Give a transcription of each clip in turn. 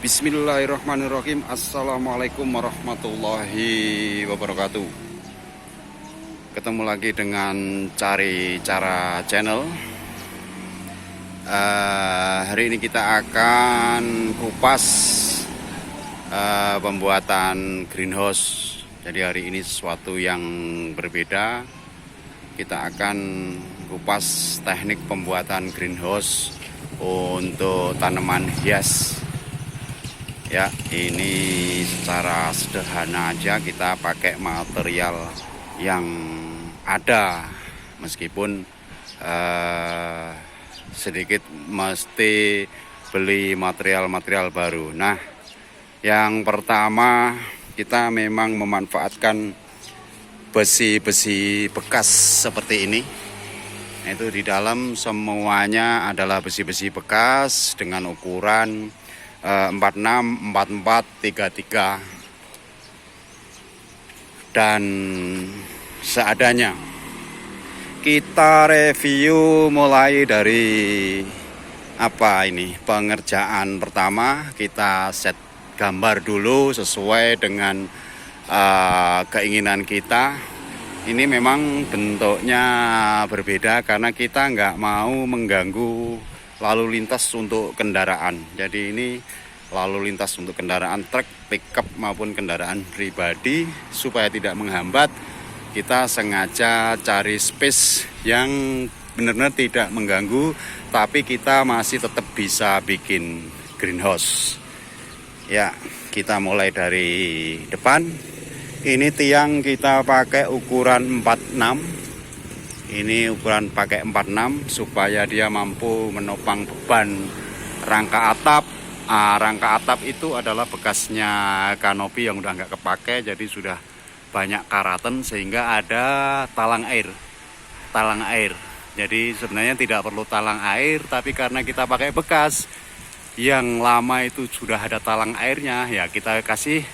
Bismillahirrahmanirrahim. Assalamualaikum warahmatullahi wabarakatuh. Ketemu lagi dengan Cari Cara Channel. Hari ini kita akan kupas pembuatan greenhouse. Jadi hari ini sesuatu yang berbeda. Kita akan kupas teknik pembuatan greenhouse untuk tanaman hias. Ya, ini secara sederhana aja kita pakai material yang ada, meskipun sedikit mesti beli material-material baru. Nah, yang pertama kita memang memanfaatkan besi-besi bekas seperti ini. Itu di dalam semuanya adalah besi-besi bekas dengan ukuran 46, 44, 33 dan seadanya. Kita review mulai dari pengerjaan pertama. Kita set gambar dulu sesuai dengan keinginan kita. Ini memang bentuknya berbeda karena kita nggak mau mengganggu lalu lintas untuk kendaraan. Jadi ini lalu lintas untuk kendaraan truk, pickup maupun kendaraan pribadi. Supaya tidak menghambat, kita sengaja cari space yang benar-benar tidak mengganggu, tapi kita masih tetap bisa bikin greenhouse. Ya, kita mulai dari depan. Ini tiang kita pakai ukuran 46. Ini ukuran pakai 46 supaya dia mampu menopang beban rangka atap. Rangka atap itu adalah bekasnya kanopi yang udah nggak kepake, jadi sudah banyak karatan sehingga ada talang air. Jadi sebenarnya tidak perlu talang air, tapi karena kita pakai bekas yang lama itu sudah ada talang airnya, ya kita kasih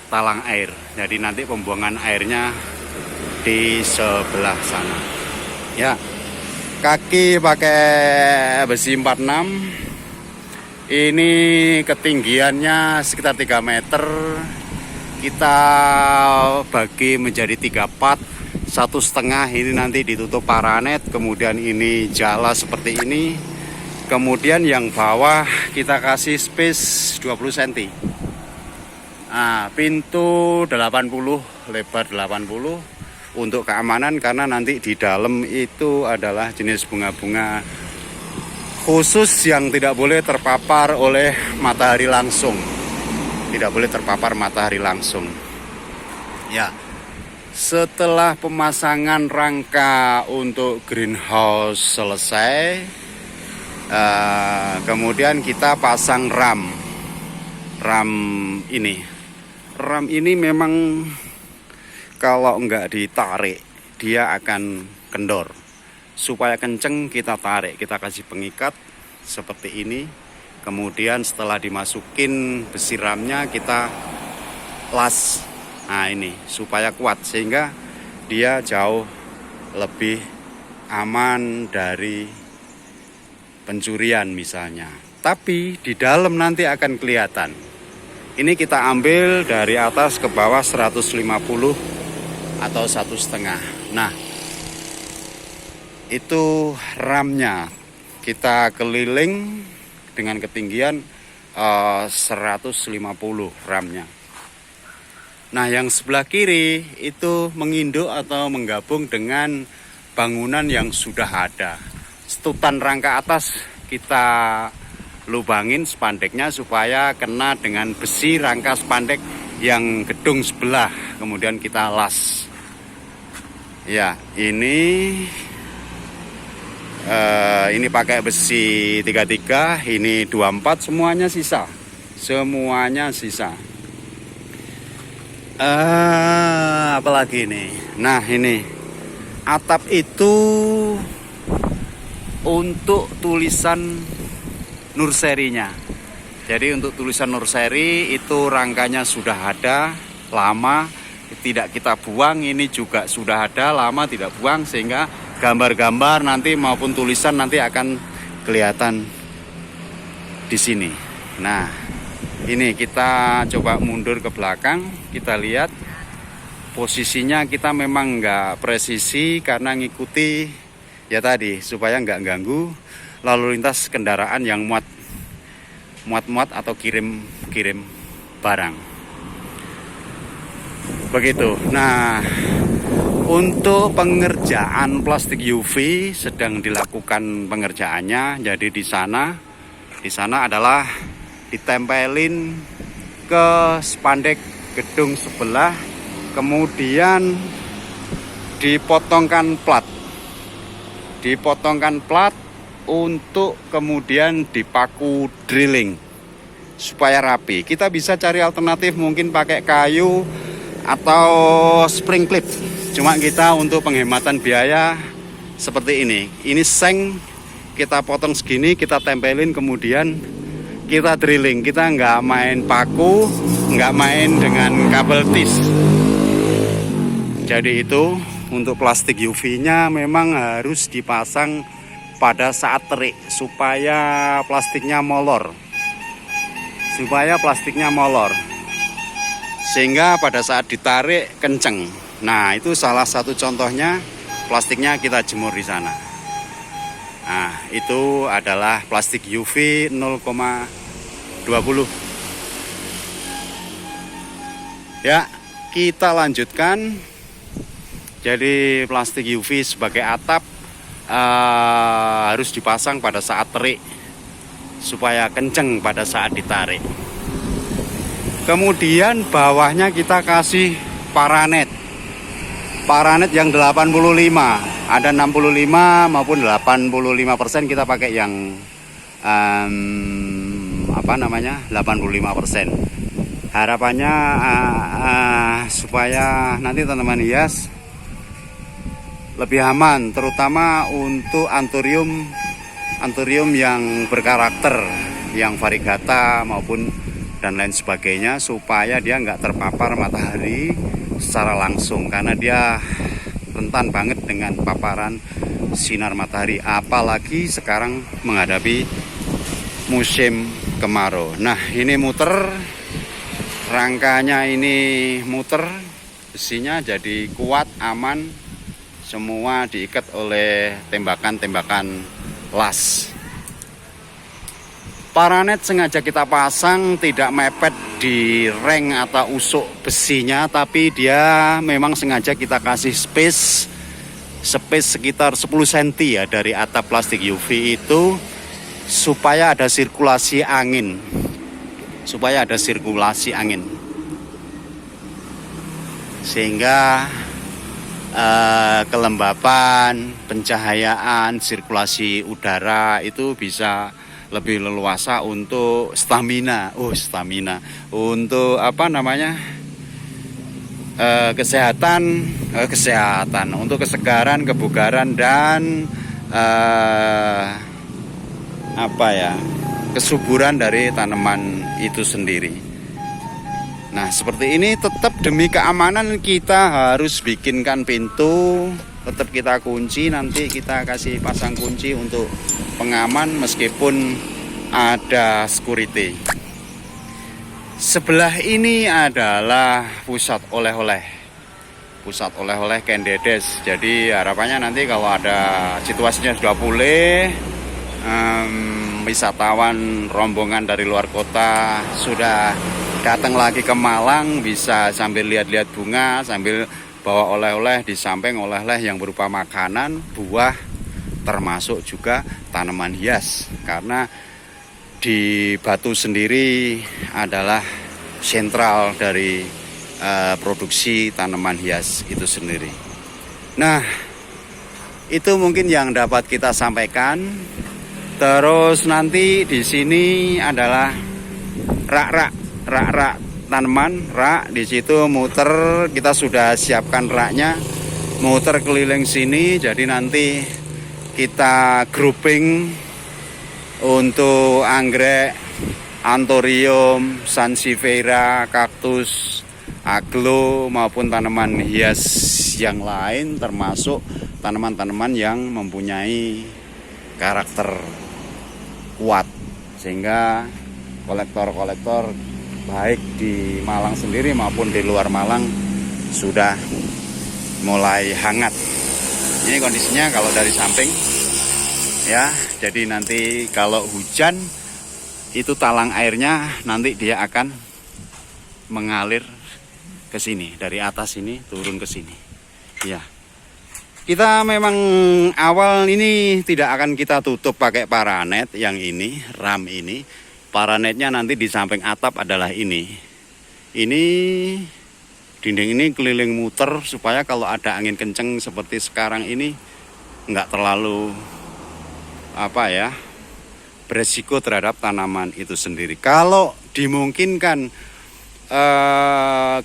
talang air. Jadi nanti pembuangan airnya di sebelah sana. Ya, kaki pakai besi 46. Ini ketinggiannya sekitar 3 meter. Kita bagi menjadi 3 part. 1,5 ini nanti ditutup paranet. Kemudian ini jala seperti ini. Kemudian yang bawah kita kasih space 20 cm. Pintu 80, lebar 80 untuk keamanan, karena nanti di dalam itu adalah jenis bunga-bunga khusus yang tidak boleh terpapar oleh matahari langsung. Tidak boleh terpapar matahari langsung. Ya, setelah pemasangan rangka untuk greenhouse selesai, kemudian kita pasang ram. Ram ini memang kalau enggak ditarik dia akan kendor. Supaya kenceng kita tarik, kita kasih pengikat seperti ini. Kemudian setelah dimasukin besi ramnya kita las. Ini supaya kuat sehingga dia jauh lebih aman dari pencurian misalnya. Tapi di dalam nanti akan kelihatan. Ini kita ambil dari atas ke bawah 150 atau 1,5. Nah, itu ramnya kita keliling dengan ketinggian 150 ramnya. Nah, yang sebelah kiri itu menginduk atau menggabung dengan bangunan yang sudah ada. Setutan rangka atas kita lubangin spandeknya supaya kena dengan besi rangka spandek yang gedung sebelah. Kemudian kita las. Ya, ini pakai besi 33, ini 24, semuanya sisa. Apalagi ini. Nah, ini atap itu untuk tulisan nurserinya. Jadi untuk tulisan nurseri itu rangkanya sudah ada lama, tidak kita buang. Ini juga sudah ada lama tidak buang, sehingga gambar-gambar nanti maupun tulisan nanti akan kelihatan di sini. Nah, Ini kita coba mundur ke belakang, kita lihat posisinya kita memang nggak presisi karena ngikuti ya tadi supaya nggak ganggu lalu lintas kendaraan yang muat atau kirim barang. Begitu. Nah, untuk pengerjaan plastik UV sedang dilakukan pengerjaannya. Jadi di sana adalah ditempelin ke spandek gedung sebelah, kemudian dipotongkan plat untuk kemudian dipaku drilling supaya rapi. Kita bisa cari alternatif mungkin pakai kayu atau spring clip. Cuma kita untuk penghematan biaya seperti ini. Ini seng kita potong segini, kita tempelin, kemudian kita drilling. Kita nggak main paku, nggak main dengan kabel tis. Jadi itu untuk plastik UV-nya memang harus dipasang pada saat terik supaya plastiknya molor. Sehingga pada saat ditarik kenceng. Nah, itu salah satu contohnya plastiknya kita jemur di sana. Nah, itu adalah plastik UV 0,20. Ya, kita lanjutkan. Jadi plastik UV sebagai atap harus dipasang pada saat terik supaya kenceng pada saat ditarik. Kemudian bawahnya kita kasih paranet yang 85, ada 65 maupun 85%, kita pakai yang 85%. Harapannya supaya nanti tanaman hias lebih aman, terutama untuk anthurium yang berkarakter, yang variegata maupun dan lain sebagainya, supaya dia nggak terpapar matahari secara langsung, karena dia rentan banget dengan paparan sinar matahari, apalagi sekarang menghadapi musim kemarau. Nah, ini muter, rangkanya ini muter, besinya jadi kuat, aman, semua diikat oleh tembakan las. Paranet sengaja kita pasang tidak mepet di reng atau usuk besinya, tapi dia memang sengaja kita kasih space sekitar 10 cm ya dari atap plastik UV itu, supaya ada sirkulasi angin. Sehingga kelembapan, pencahayaan, sirkulasi udara itu bisa lebih leluasa untuk stamina, untuk kesehatan, untuk kesegaran, kebugaran, dan kesuburan dari tanaman itu sendiri. Nah, seperti ini. Tetap demi keamanan kita harus bikinkan pintu, tetap kita kunci, nanti kita kasih pasang kunci untuk pengaman meskipun ada security. Sebelah ini adalah pusat oleh-oleh Kendedes. Jadi harapannya nanti kalau ada situasinya sudah pulih, wisatawan rombongan dari luar kota sudah datang lagi ke Malang, bisa sambil lihat-lihat bunga, sambil bawa oleh-oleh, di samping oleh-oleh yang berupa makanan, buah, termasuk juga tanaman hias. Karena di Batu sendiri adalah sentral dari produksi tanaman hias itu sendiri. Nah, itu mungkin yang dapat kita sampaikan. Terus nanti di sini adalah rak tanaman, di situ muter, kita sudah siapkan raknya, muter keliling sini. Jadi nanti kita grouping untuk anggrek, anthurium, sansevieria, kaktus, aglo maupun tanaman hias yang lain, termasuk tanaman-tanaman yang mempunyai karakter kuat sehingga kolektor-kolektor baik di Malang sendiri maupun di luar Malang sudah mulai hangat. Ini kondisinya kalau dari samping ya, jadi nanti kalau hujan itu talang airnya nanti dia akan mengalir ke sini, dari atas ini turun ke sini. Ya. Kita memang awal ini tidak akan kita tutup pakai paranet yang ini, ram ini. Paranetnya nanti di samping atap adalah ini. Ini dinding ini keliling muter supaya kalau ada angin kenceng seperti sekarang ini nggak terlalu beresiko terhadap tanaman itu sendiri. Kalau dimungkinkan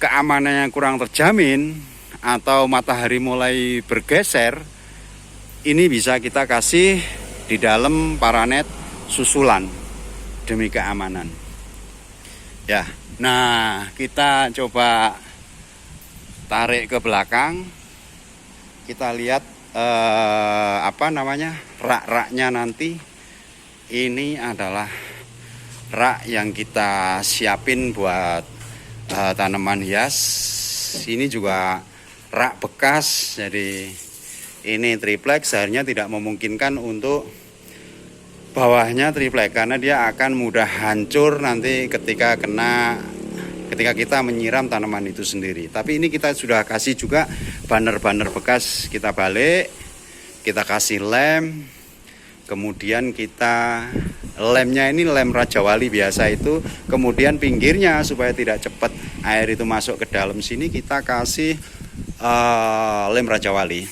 keamanannya kurang terjamin atau matahari mulai bergeser, ini bisa kita kasih di dalam paranet susulan demi keamanan. Ya, nah kita coba tarik ke belakang, kita lihat rak-raknya nanti. Ini adalah rak yang kita siapin buat tanaman hias. Ini juga rak bekas, jadi ini triplek seharusnya tidak memungkinkan untuk bawahnya triplek karena dia akan mudah hancur nanti ketika kita menyiram tanaman itu sendiri. Tapi ini kita sudah kasih juga banner-banner bekas, kita balik, kita kasih lem, kemudian kita lemnya ini lem Raja Wali biasa itu, kemudian pinggirnya supaya tidak cepat air itu masuk ke dalam sini kita kasih lem Raja Wali.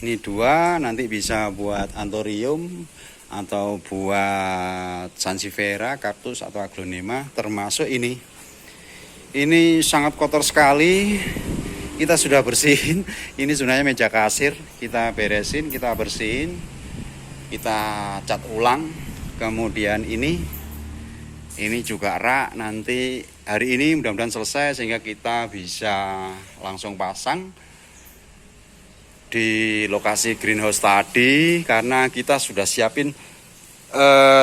Ini dua, nanti bisa buat anthurium atau buat sansevieria, kaktus atau aglonema, termasuk ini. Ini sangat kotor sekali. Kita sudah bersihin. Ini sebenarnya meja kasir, kita beresin, kita bersihin, kita cat ulang. Kemudian ini juga rak, nanti hari ini mudah-mudahan selesai sehingga kita bisa langsung pasang di lokasi greenhouse tadi, karena kita sudah siapin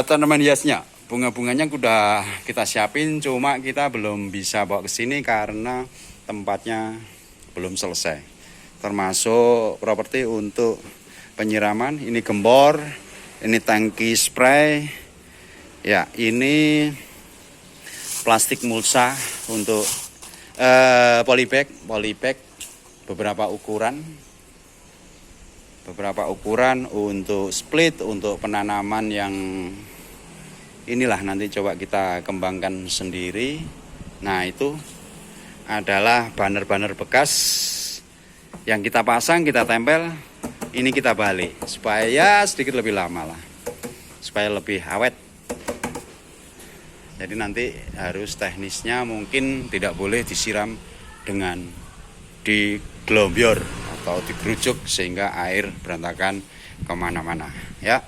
tanaman hiasnya. Bunga-bunganya udah kita siapin, cuma kita belum bisa bawa ke sini karena tempatnya belum selesai. Termasuk properti untuk penyiraman, ini gembor, ini tangki spray. Ya, ini plastik mulsa untuk polybag beberapa ukuran untuk split, untuk penanaman yang inilah nanti coba kita kembangkan sendiri. Nah, itu adalah banner-banner bekas yang kita pasang, kita tempel, ini kita balik supaya sedikit lebih lama lah, supaya lebih awet. Jadi nanti harus teknisnya mungkin tidak boleh disiram dengan diglombior atau digerujuk sehingga air berantakan kemana-mana. Ya,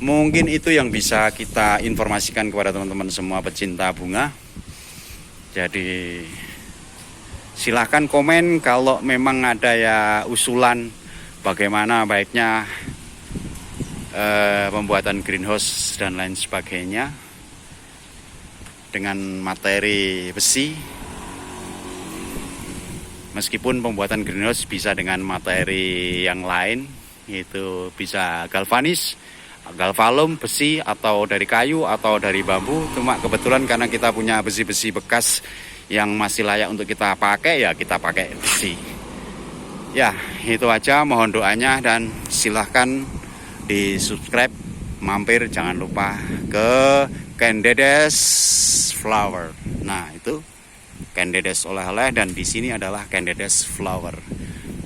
mungkin itu yang bisa kita informasikan kepada teman-teman semua pecinta bunga. Jadi silahkan komen kalau memang ada ya usulan bagaimana baiknya pembuatan greenhouse dan lain sebagainya dengan materi besi. Meskipun pembuatan greenhouse bisa dengan materi yang lain, itu bisa galvanis, galvalum, besi, atau dari kayu, atau dari bambu. Cuma kebetulan karena kita punya besi-besi bekas yang masih layak untuk kita pakai, ya kita pakai besi. Ya, itu aja, mohon doanya dan silahkan di subscribe, mampir jangan lupa ke Candedes Flower. Nah, itu Candedes oleh-oleh, dan di sini adalah Candedes Flower.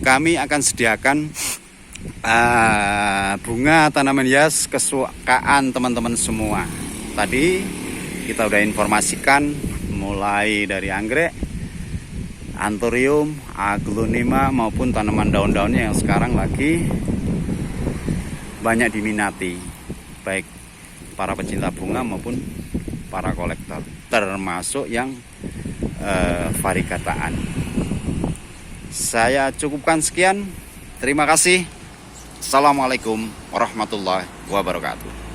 Kami akan sediakan bunga tanaman hias kesukaan teman-teman semua. Tadi kita udah informasikan mulai dari anggrek, anthurium, aglonema maupun tanaman daun-daunnya yang sekarang lagi banyak diminati, baik para pecinta bunga maupun para kolektor, termasuk yang variegataan. Saya cukupkan sekian. Terima kasih. Assalamualaikum warahmatullahi wabarakatuh.